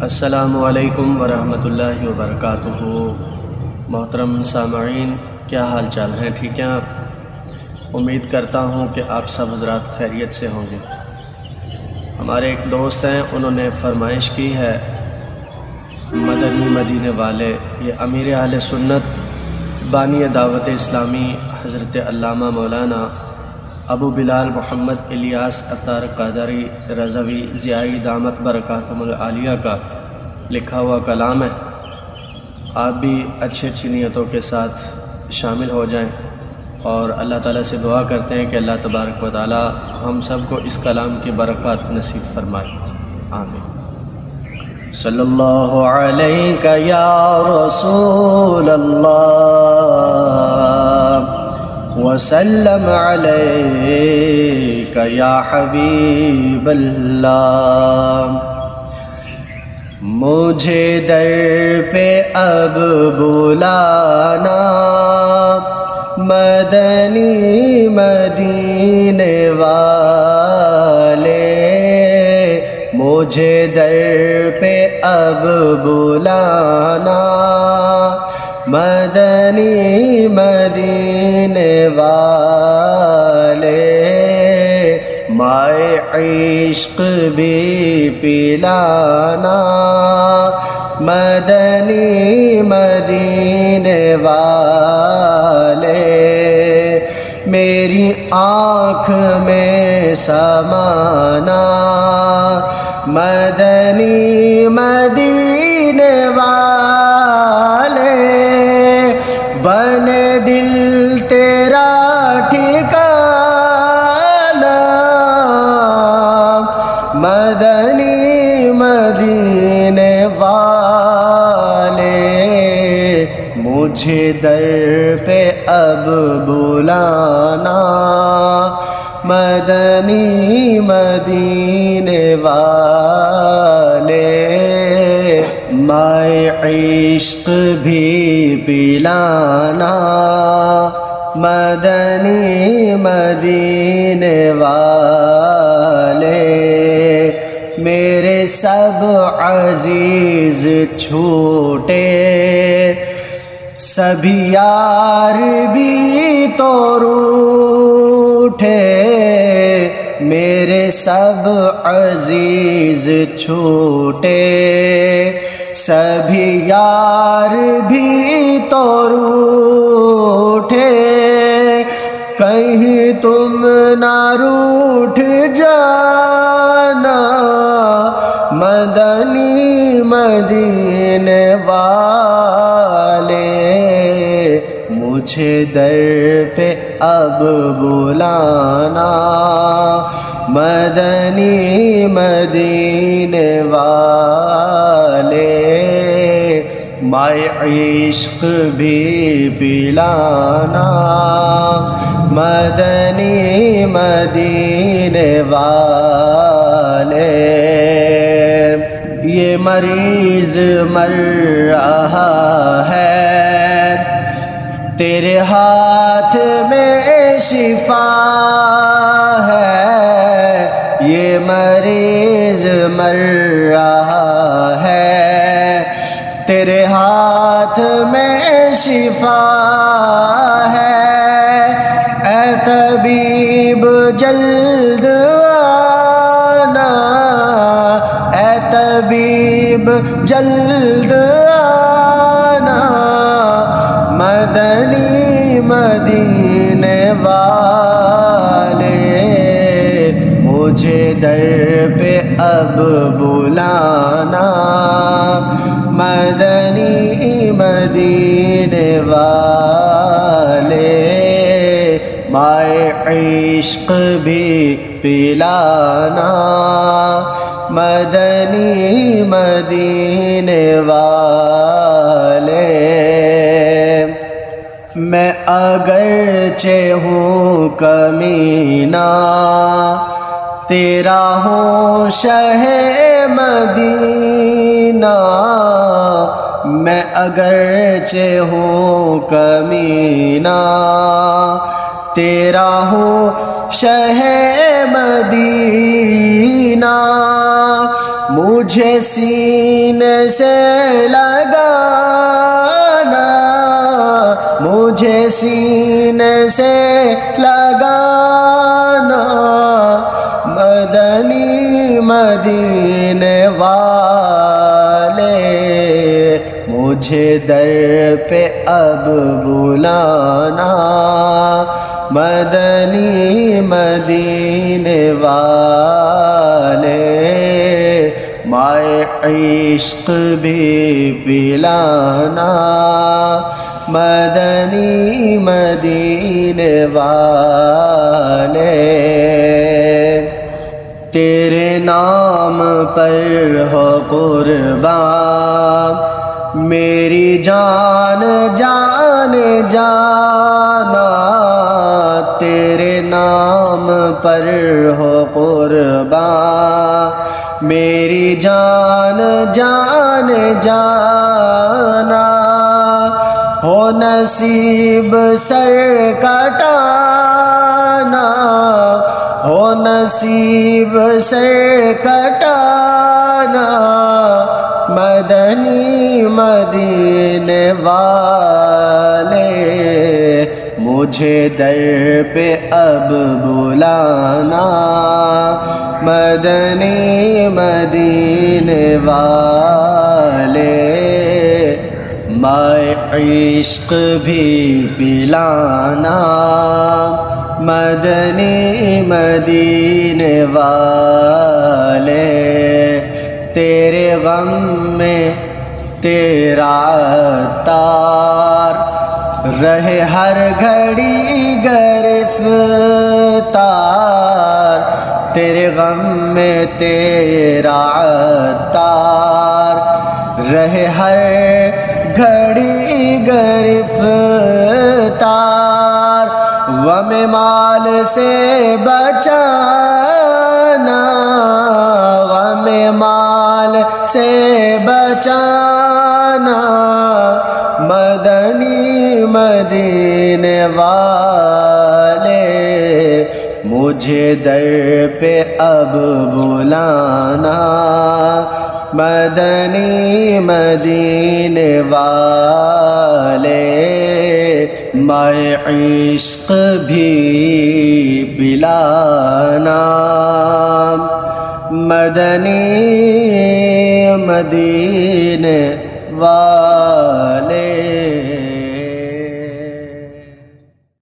السلام علیکم ورحمۃ اللہ وبرکاتہ۔ محترم سامعین، کیا حال چال ہیں؟ ٹھیک ہیں آپ؟ امید کرتا ہوں کہ آپ سب حضرات خیریت سے ہوں گے۔ ہمارے ایک دوست ہیں، انہوں نے فرمائش کی ہے، مدنی مدینے والے، یہ امیر اہل سنت بانی دعوت اسلامی حضرت علامہ مولانا ابو بلال محمد الیاس اطہر قادری رضوی ضیائی دامت برکاتہم العالیہ کا لکھا ہوا کلام ہے۔ آپ بھی اچھی اچھی نیتوں کے ساتھ شامل ہو جائیں اور اللہ تعالیٰ سے دعا کرتے ہیں کہ اللہ تبارک و تعالیٰ ہم سب کو اس کلام کی برکات نصیب فرمائے، آمین۔ صلی اللہ علیہ یا رسول اللہ وسلم علیک یا حبیب اللہ۔ مجھے در پہ اب بلانا مدنی مدینے والے، مجھے در پہ اب بلانا مدنی مدینے والے، مائے عشق بھی پلانا مدنی مدینے والے، میری آنکھ میں سمانا مدنی مدینے والے، بن دل تیرا ٹھکانا مدنی مدینے والے، مجھے در پہ اب بلانا مدنی مدینے والے، مائے عشق بھی پلانا مدنی مدینے والے، میرے سب عزیز چھوٹے سبھی یار بھی تو روٹھے، میرے سب عزیز چھوٹے سبھی یار بھی تو روٹھے، کہیں تم نہ روٹھ جانا مدنی مدینے والے، مجھے در پہ اب بلانا مدنی مدینے والے، مائے عشق بھی پلانا مدنی مدینے والے، یہ مریض مر رہا ہے تیرے ہاتھ میں شفا ہے، یہ مریض مر رہا ہے تیرے ہاتھ میں شفا ہے، اے طبیب جلد آنا، اے طبیب جلد آنا مدنی مدینے والے، مجھے در پہ اب بلانا مدنی مدینے والے، مائے عشق بھی پلانا مدنی مدینے والے، میں اگرچہ ہوں کمینہ تیرا ہوں شہ مدینہ، میں اگرچہ ہوں کمینہ تیرا ہوں شہ مدینہ، مجھے سینے سے لگانا، مجھے سینے سے لگانا، مدنی مدینے والے مجھے در پہ اب بلانا، مدنی مدینے والے مائے عشق بھی پلانا، مدنی مدینے والے تیرے نام پر ہو قربان میری جان جان جانا، تیرے نام پر ہو قربان میری جان جان جانا، ہو نصیب سر کٹانا، ہو نصیب سر کٹانا، مدنی مدینے والے مجھے در پہ اب بلانا، مدنی مدینے والے مائے عشق بھی پلانا، مدنی مدینے والے تیرے غم میں تیرا عطار رہے ہر گھڑی گرفتار، تیرے غم میں تیرا عطار رہے ہر گھڑی گرفتار، غم مال سے بچانا، غم مال سے بچانا، مدنی مدینے والے مجھے در پہ اب بلانا، مدنی مدینے والے مائے عشق بھی پلانا، مدنی مدینے والے